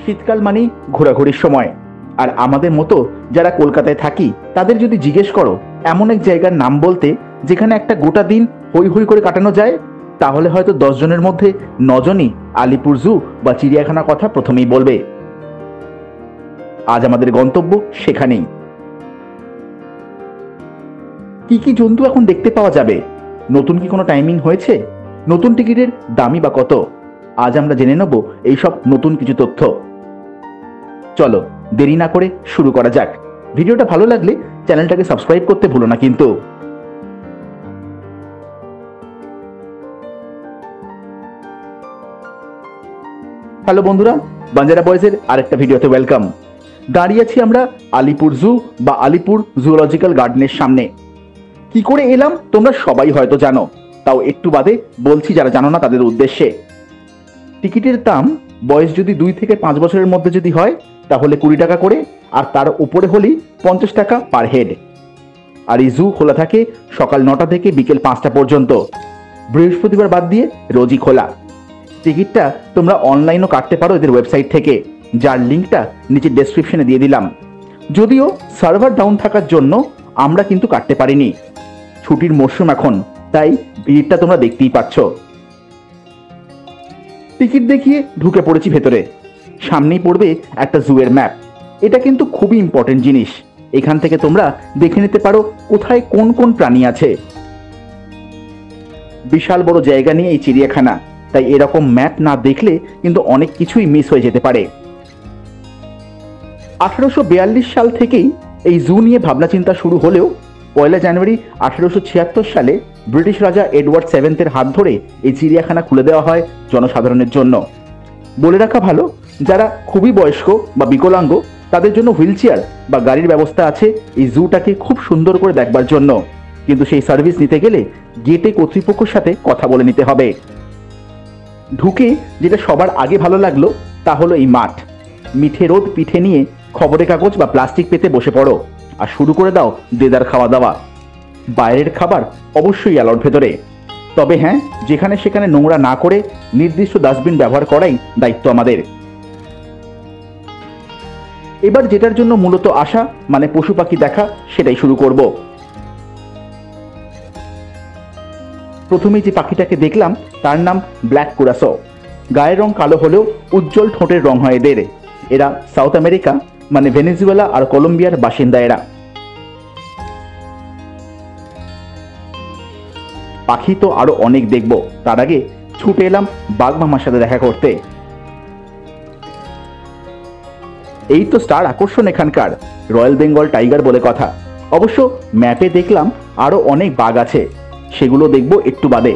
শীতকাল মানেই ঘোরাঘুরির সময়। আর আমাদের মতো যারা কলকাতায় থাকি তাদের যদি জিজ্ঞেস করো এমন এক জায়গার নাম বলতে যেখানে একটা গোটা দিন হই হই করে কাটানো যায়, তাহলে হয়তো 10 জনের মধ্যে 9 জনই আলিপুর জু বা চিড়িয়াখানার কথা প্রথমেই বলবে। আজ আমাদের গন্তব্য সেখানেই। কি কি জন্তু এখন দেখতে পাওয়া যাবে, নতুন কি কোনো টাইমিং হয়েছে, নতুন টিকিটের দামই বা কত, আজ আমরা জেনে নেব এইসব নতুন কিছু তথ্য। চলো দেরি না করে শুরু করা যাক। ভিডিওটা ভালো লাগলে চ্যানেলটাকে সাবস্ক্রাইব করতে ভুলো না কিন্তু। হ্যালো বন্ধুরা, বাঞ্জারা বয়েজের আরেকটা ভিডিওতে ওয়েলকাম। দাঁড়িয়ে আছি আমরা আলিপুর জু বা আলিপুর জুলজিক্যাল গার্ডেনের সামনে। কি করে এলাম তোমরা সবাই হয়তো জানো, তাও একটু বাদে বলছি যারা জানো না তাদের উদ্দেশ্যে। টিকিটের দাম বয়স যদি 2 থেকে 5 বছরের মধ্যে যদি হয় তাহলে 20 টাকা করে, আর তার উপরে হলেই 50 টাকা পার হেড। আর এই জু খোলা থাকে সকাল 9টা থেকে বিকেল 5টা পর্যন্ত, বৃহস্পতিবার বাদ দিয়ে রোজই খোলা। টিকিটটা তোমরা অনলাইনও কাটতে পারো এদের ওয়েবসাইট থেকে, যার লিঙ্কটা নিচে ডেসক্রিপশনে দিয়ে দিলাম। যদিও সার্ভার ডাউন থাকার জন্য আমরা কিন্তু কাটতে পারিনি, ছুটির মরশুম এখন, তাই ভিড়টা তোমরা দেখতেই পাচ্ছ। টিকিট দেখিয়ে ঢুকে পড়েছি ভেতরে। সামনেই পড়বে একটা জুয়ের ম্যাপ। এটা কিন্তু খুবই ইম্পর্টেন্ট জিনিস, এখান থেকে তোমরা দেখে নিতে পারো কোথায় কোন কোন প্রাণী আছে। বিশাল বড় জায়গা নিয়ে এই চিড়িয়াখানা, তাই এরকম ম্যাপ না দেখলে কিন্তু অনেক কিছুই মিস হয়ে যেতে পারে। 1842 সাল থেকেই এই জু নিয়ে ভাবনা চিন্তা শুরু হলেও 1 জানুয়ারি 1876 সালে ব্রিটিশ রাজা এডওয়ার্ড 7 হাত ধরে এই চিড়িয়াখানা খুলে দেওয়া হয় জনসাধারণের জন্য। বলে রাখা ভালো, যারা খুবই বয়স্ক বা বিকলাঙ্গ তাদের জন্য হুইল চেয়ার বা গাড়ির ব্যবস্থা আছে এই জুটাকে খুব সুন্দর করে দেখবার জন্য, কিন্তু সেই সার্ভিস নিতে গেলে গেটে কর্তৃপক্ষের সাথে কথা বলে নিতে হবে। ঢুকে যেটা সবার আগে ভালো লাগলো তা হলো এই মাঠ। মিঠে রোদ পিঠে নিয়ে খবরের কাগজ বা প্লাস্টিক পেতে বসে পড়ো আর শুরু করে দাও দেদার খাওয়া দাওয়া। বাইরের খাবার অবশ্যই অ্যালাউড ভেতরে, তবে হ্যাঁ, যেখানে সেখানে নোংরা না করে নির্দিষ্ট ডাস্টবিন ব্যবহার করাই দায়িত্ব আমাদের। এবার যেটার জন্য মূলত আসা মানে পশু পাখি দেখা, সেটাই শুরু করব। প্রথমেই যে পাখিটাকে দেখলাম তার নাম ব্ল্যাক কুরাসো। গায়ের রং কালো হলেও উজ্জ্বল ঠোঁটের রং হয় এদের। এরা সাউথ আমেরিকা মানে ভেনেজুয়েলা আর কলম্বিয়ার বাসিন্দা এরা। পাখি তো আরো অনেক দেখব, তার আগে ছুটে এলাম বাঘ মামার সাথে দেখা করতে। এই তো স্টার আকর্ষণ এখানকার, রয়্যাল বেঙ্গল টাইগার বলে কথা। অবশ্য ম্যাপে দেখলাম আরো অনেক বাঘ আছে, সেগুলো দেখব একটু বাদে।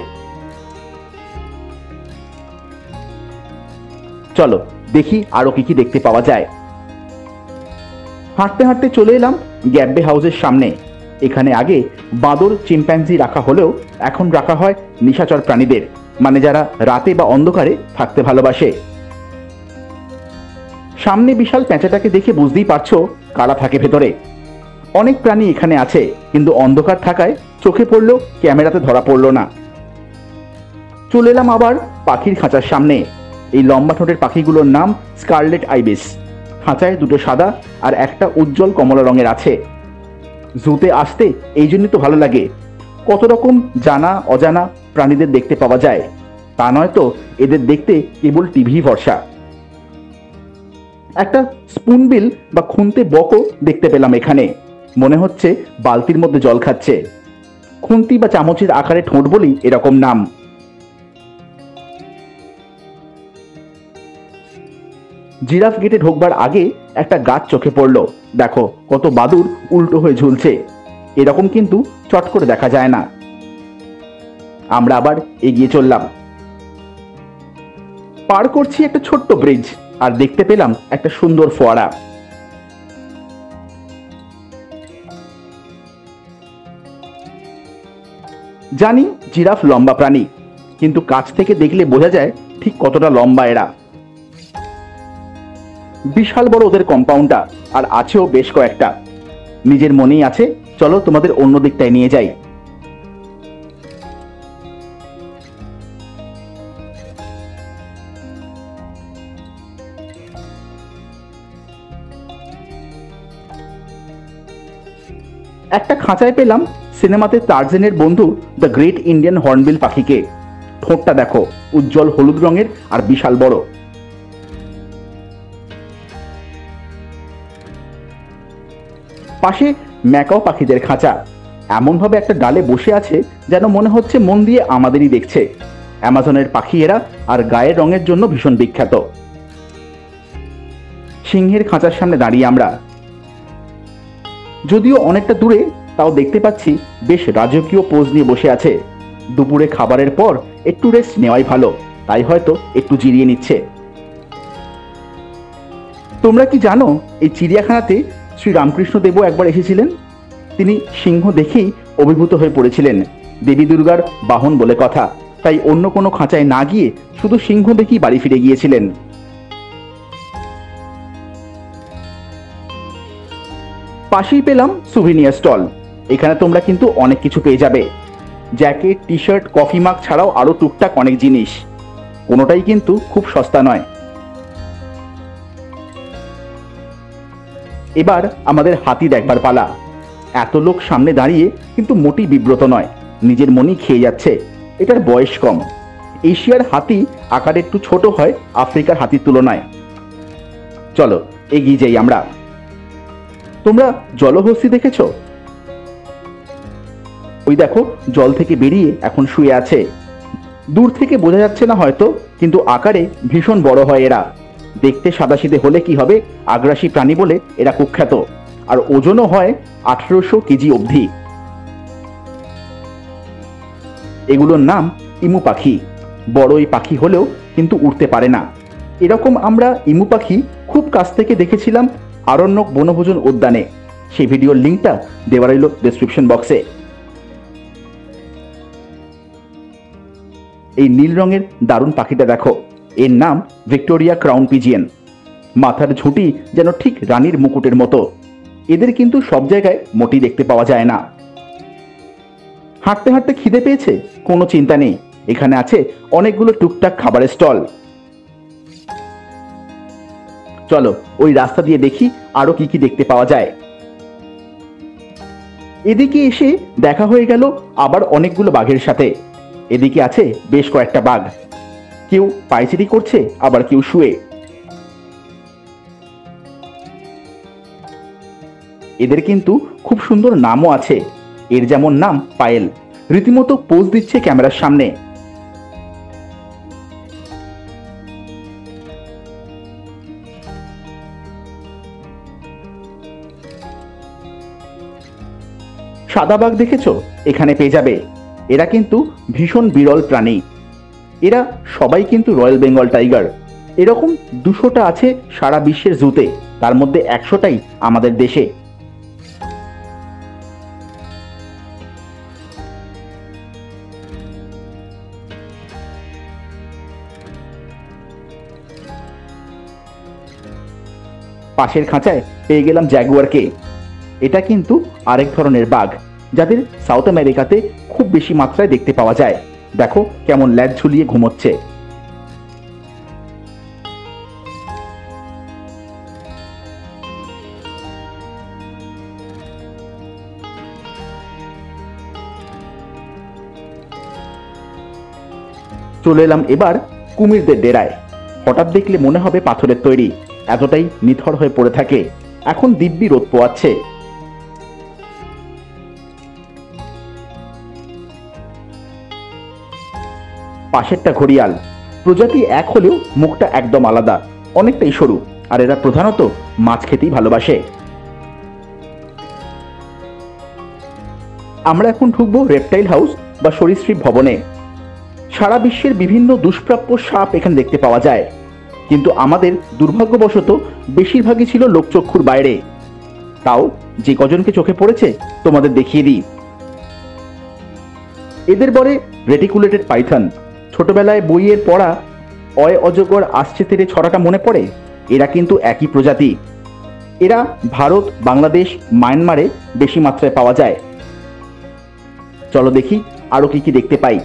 চলো দেখি আরো কি কি দেখতে পাওয়া যায়। হাঁটতে হাঁটতে চলে এলাম গ্যাব্বে হাউসের সামনে। এখানে আগে বাঁদর চিম্প্যাঞ্জি রাখা হলেও এখন রাখা হয় নিশাচর প্রাণীদের, মানে যারা রাতে বা অন্ধকারে থাকতে ভালোবাসে। সামনে বিশাল প্যাঁচাটাকে দেখে বুঝতেই পারছো কারা থাকে ভেতরে। অনেক প্রাণী এখানে আছে, কিন্তু অন্ধকার থাকায় চোখে পড়লেও ক্যামেরাতে ধরা পড়লো না। চলে এলাম আবার পাখির খাঁচার সামনে। এই লম্বা ঠোঁটের পাখিগুলোর নাম স্কারলেট আইবিস। খাঁচায় 2টো সাদা আর একটা উজ্জ্বল কমলা রঙের আছে। জুতে আসতে এই জন্যই তো ভালো লাগে, কত রকম জানা অজানা প্রাণীদের দেখতে পাওয়া যায়। তা নয় তো এদের দেখতে কেবল টিভি ভরসা। একটা স্পুনবিল বা খুন্তে বকও দেখতে পেলাম এখানে, মনে হচ্ছে বালতির মধ্যে জল খাচ্ছে। খুন্তি বা চামচের আকারে ঠোঁট বলি এরকম নাম। জিরাফ গেটে ঢোকবার আগে একটা গাছ চোখে পড়লো। দেখো কত বাদুড় উল্টো হয়ে ঝুলছে, এরকম কিন্তু চট করে দেখা যায় না। আমরা আবার এগিয়ে চললাম। পার করছি একটা ছোট্ট ব্রিজ আর দেখতে পেলাম একটা সুন্দর ফোয়ারা। জানি জিরাফ লম্বা প্রাণী, কিন্তু কাছ থেকে দেখলে বোঝা যায় ঠিক কতটা লম্বা এরা। বিশাল বড় ওদের কম্পাউন্ডটা, আর আছেও বেশ কয়েকটা। নিজের মনেই আছে, চলো তোমাদের অন্য দিকটায় নিয়ে যাই। একটা খাঁচায় পেলাম সিনেমাতে টার্জেনের বন্ধু দ্য গ্রেট ইন্ডিয়ান হর্নবিল পাখিকে। ঠোঁটটা দেখো, উজ্জ্বল হলুদ রঙের আর বিশাল বড়। পাশে ম্যাকাও পাখিদের খাঁচা, এমনভাবে একটা ডালে বসে আছে যেন মনে হচ্ছে মন দিয়ে আমাদেরই দেখছে। অ্যামাজনের পাখি এরা, আর গায়ের রঙের জন্য ভীষণ বিখ্যাত। সিংহের খাঁচার সামনে দাঁড়িয়ে আমরা, যদিও অনেকটা দূরে, তাও দেখতে পাচ্ছি বেশ রাজকীয় পোজ নিয়ে বসে আছে। দুপুরে খাবারের পর একটু রেস্ট নেওয়াই ভালো, তাই হয়তো একটু জিরিয়ে নিচ্ছে। তোমরা কি জানো এই চিড়িয়াখানাতে শ্রী রামকৃষ্ণ দেবও একবার এসেছিলেন? তিনি সিংহ দেখেই অভিভূত হয়ে পড়েছিলেন। দেবী দুর্গার বাহন বলে কথা, তাই অন্য কোনো খাঁচায় না গিয়ে শুধু সিংহ দেখেই বাড়ি ফিরে গিয়েছিলেন। পাশেই পেলাম সুভিনিয়ার স্টল। এখানে তোমরা কিন্তু অনেক কিছু পেয়ে যাবে, জ্যাকেট, টি শার্ট, কফি মাগ ছাড়াও আরো টুকটাক অনেক জিনিস। কোনোটাই কিন্তু খুব সস্তা নয়। এবার আমাদের হাতি দেখবার পালা। এত লোক সামনে দাঁড়িয়ে কিন্তু মোটেই বিব্রত নয়, নিজের মনই খেয়ে যাচ্ছে। এটার বয়স কম। এশিয়ার হাতি আকারে একটু ছোট হয় আফ্রিকার হাতির তুলনায়। চলো এগিয়ে যাই আমরা। তোমরা জলহস্তি দেখেছ? ওই দেখো, জল থেকে বেরিয়ে এখন শুয়ে আছে। দূর থেকে বোঝা যাচ্ছে না হয়তো, কিন্তু আকারে ভীষণ বড় হয় এরা। দেখতে সাদাসিধে হলে কি হবে, আগ্রাসী প্রাণী বলে এরা কুখ্যাত। আর ওজনও হয় 1800 কেজি অবধি। এগুলোর নাম ইমু পাখি। বড় এই পাখি হলেও কিন্তু উড়তে পারে না। এরকম আমরা ইমু পাখি খুব কাছ থেকে দেখেছিলাম আরণ্যক বনভোজন উদ্যানে। সেই ভিডিওর লিঙ্কটা দেওয়া রইল ডেসক্রিপশন বক্সে। এই নীল রঙের দারুণ পাখিটা দেখো, এর নাম ভিক্টোরিয়া ক্রাউন পিজিয়ন। মাথার ঝুঁটি যেন ঠিক রানীর মুকুটের মতো। এদের কিন্তু সব জায়গায় মোটেই দেখতে পাওয়া যায় না। হাঁটতে হাঁটতে খিদে পেয়েছে? কোনো চিন্তা নেই, এখানে আছে অনেকগুলো টুকটাক খাবারের স্টল। চলো ওই রাস্তা দিয়ে দেখি আরো কি কি দেখতে পাওয়া যায়। এদিকে এসে দেখা হয়ে গেল আবার অনেকগুলো বাঘের সাথে। এদিকে আছে বেশ কয়েকটা বাঘ, কেউ পায়চারি করছে, আবার কেউ শুয়ে। এদের কিন্তু খুব সুন্দর নামও আছে। এর যেমন নাম পায়েল, রীতিমতো পোজ দিচ্ছে ক্যামেরার সামনে। সাদা বাঘ দেখেছো? এখানে পেয়ে যাবে। এরা কিন্তু ভীষণ বিরল প্রাণী। এরা সবাই কিন্তু রয়্যাল বেঙ্গল টাইগার। এরকম 200টা আছে সারা বিশ্বের জুতে, তার মধ্যে 100টাই আমাদের দেশে। পাশের খাঁচায় পেয়ে গেলাম জ্যাগুয়ারকে। এটা কিন্তু আরেক ধরনের বাঘ, যাদের সাউথ আমেরিকাতে খুব বেশি মাত্রায় দেখতে পাওয়া যায়। দেখো কেমন ল্যাজ ঝুলিয়ে ঘুমোচ্ছে। চলে এলাম এবার কুমিরদের ডেরায়। হঠাৎ দেখলে মনে হবে পাথরের তৈরি, এতটাই নিথর হয়ে পড়ে থাকে। এখন দিব্যি রোদ পোয়াচ্ছে। পাশেরটা ঘড়িয়াল, প্রজাতি এক হলেও মুখটা একদম আলাদা, অনেকটাই সরু, আর এরা প্রধানত মাছ খেতেই ভালোবাসে। আমরা এখন ঢুকবো রেপটাইল হাউস বা সরীসৃপ ভবনে। সারা বিশ্বের বিভিন্ন দুষ্প্রাপ্য সাপ এখানে দেখতে পাওয়া যায়, কিন্তু আমাদের দুর্ভাগ্যবশত বেশিরভাগই ছিল লোকচক্ষুর বাইরে। তাও যে কজনকে চোখে পড়েছে তোমাদের দেখিয়ে দিই। এদের বলে রেটিকুলেটেড পাইথন। ছোটবেলায় বইয়ের পড়া অয় অজগর আসছে তেরে ছড়াটা মনে পড়ে? এরা কিন্তু একই প্রজাতি। এরা ভারত, বাংলাদেশ, মায়ানমারে বেশি মাত্রায় পাওয়া যায়। চলো দেখি আরো কি কি দেখতে পাই।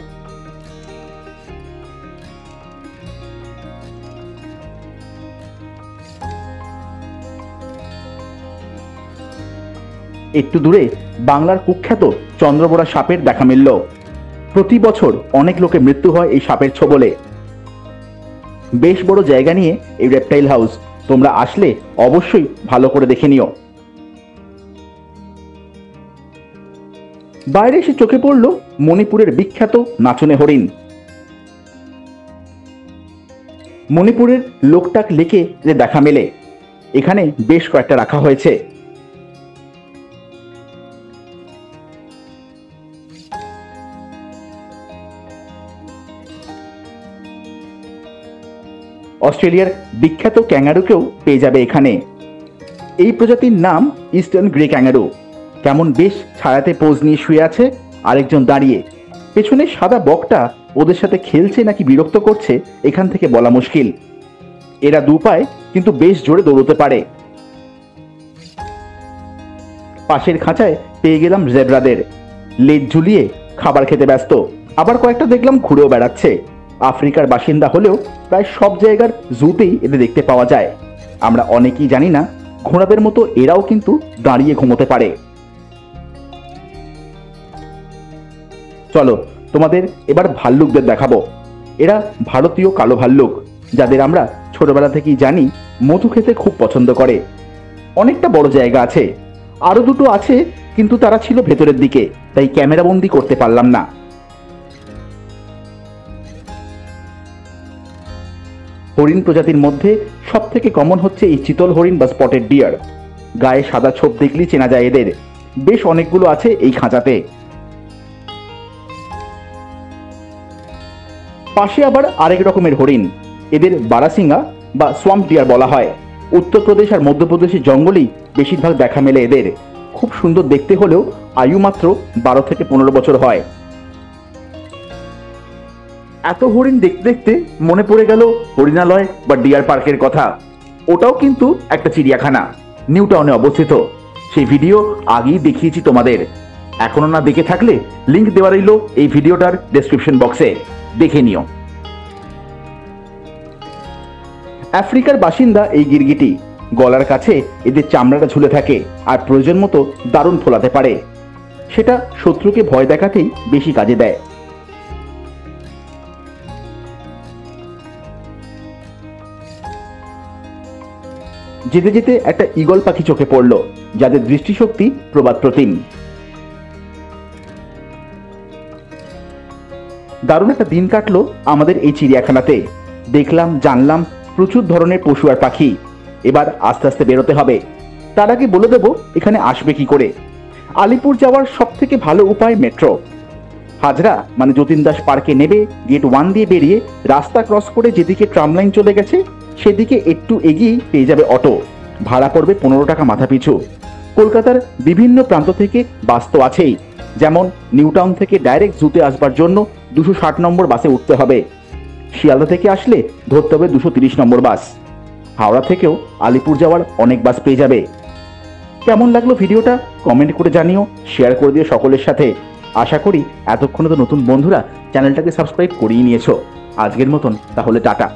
একটু দূরে বাংলার কুখ্যাত চন্দ্রবোড়া সাপের দেখা মিলল। প্রতি বছর অনেক লোকের মৃত্যু হয় এই সাপের ছোবলে। বেশ বড় জায়গা নিয়ে এই রেপটাইল হাউস, তোমরা আসলে অবশ্যই ভালো করে দেখে নিও। বাইরে এসে চোখে পড়ল মণিপুরের বিখ্যাত নাচনে হরিণ। মণিপুরের লোকটাক লেকে যে দেখা মেলে, এখানে বেশ কয়েকটা রাখা হয়েছে। অস্ট্রেলিয়ার বিখ্যাত ক্যাঙ্গারুকেও পেয়ে যাবে এখানে। এই প্রজাতির নাম ইস্টার্ন গ্রে ক্যাঙ্গারু। কেমন বেশ ছায়াতে পোজ নিয়ে শুয়ে আছে, আরেকজন দাঁড়িয়ে। পেছনে সাদা বকটা ওদের সাথে খেলছে নাকি বিরক্ত করছে এখান থেকে বলা মুশকিল। এরা দু পায় কিন্তু বেশ জোরে দৌড়তে পারে। পাশের খাঁচায় পেয়ে গেলাম জেব্রাদের, লেজ ঝুলিয়ে খাবার খেতে ব্যস্ত। আবার কয়েকটা দেখলাম ঘুরেও বেড়াচ্ছে। আফ্রিকার বাসিন্দা হলেও প্রায় সব জায়গার জুতেই এদের দেখতে পাওয়া যায়। আমরা অনেকেই জানি না ঘোড়াদের মতো এরাও কিন্তু দাঁড়িয়ে ঘুমোতে পারে। চলো তোমাদের এবার ভাল্লুকদের দেখাবো। এরা ভারতীয় কালো ভাল্লুক, যাদের আমরা ছোটবেলা থেকেই জানি মধু খেতে খুব পছন্দ করে। অনেকটা বড় জায়গা আছে, আরো দুটো আছে কিন্তু তারা ছিল ভেতরের দিকে, তাই ক্যামেরাবন্দি করতে পারলাম না। হরিণ প্রজাতির মধ্যে সব থেকে কমন হচ্ছে এই চিতল হরিণ বা স্পটেড ডিয়ার। গায়ে সাদা ছোপ দেখলেই চেনা যায় এদের। বেশ অনেকগুলো আছে এই খাঁচাতে। পাশে আবার আরেক রকমের হরিণ, এদের বারাসিঙ্গা বা সোয়াম্প ডিয়ার বলা হয়। উত্তরপ্রদেশ আর মধ্যপ্রদেশের জঙ্গলেই বেশিরভাগ দেখা মেলে এদের। খুব সুন্দর দেখতে হলেও আয়ু মাত্র 12 থেকে 15 বছর হয়। এত হরিণ দেখতে দেখতে মনে পড়ে গেল হরিণালয় বা ডিয়ার পার্কের কথা। ওটাও কিন্তু একটা চিড়িয়াখানা, নিউ টাউনে অবস্থিত। সেই ভিডিও আগেই দেখিয়েছি তোমাদের। এখনো না দেখে থাকলে লিংক দেওয়া রইল এই ভিডিওটার ডেসক্রিপশন বক্সে, দেখে নিও। আফ্রিকার বাসিন্দা এই গিরগিটি। গলার কাছে এদের চামড়াটা ঝুলে থাকে আর প্রয়োজন মতো দারুণ ফোলাতে পারে। সেটা শত্রুকে ভয় দেখাতেই বেশি কাজে দেয়। যেতে যেতে একটা ঈগল পাখি চোখে পড়ল, যাদের দৃষ্টিশক্তি প্রবাদ প্রতিম। দারুণ একটা দিন কাটলো আমাদের এই চিড়িয়াখানাতে। দেখলাম, জানলাম প্রচুর ধরনের পশু আর পাখি। এবার আস্তে আস্তে বেরোতে হবে। তার আগে বলে দেব এখানে আসবে কি করে। আলিপুর যাওয়ার সব থেকে ভালো উপায় মেট্রো। হাজরা মানে যতীন দাস পার্কে নেবে, গেট 1 দিয়ে বেরিয়ে রাস্তা ক্রস করে যেদিকে ট্রাম লাইন চলে গেছে সেদিকে একটু এগিয়েই পেয়ে যাবে অটো। ভাড়া পড়বে 15 টাকা মাথা পিছু। কলকাতার বিভিন্ন প্রান্ত থেকে বাস তো আছেই, যেমন নিউ টাউন থেকে ডাইরেক্ট জুতে আসবার জন্য 260 নম্বর বাসে উঠতে হবে। শিয়ালদা থেকে আসলে ধরতে হবে 230 নম্বর বাস। হাওড়া থেকেও আলিপুর যাওয়ার অনেক বাস পেয়ে যাবে। কেমন লাগলো ভিডিওটা কমেন্ট করে জানিও, শেয়ার করে দিও সকলের সাথে। আশা করি এতক্ষণে তো নতুন বন্ধুরা চ্যানেলটাকে সাবস্ক্রাইব করিয়ে নিয়েছো। আজকের মতন তাহলে টাটা।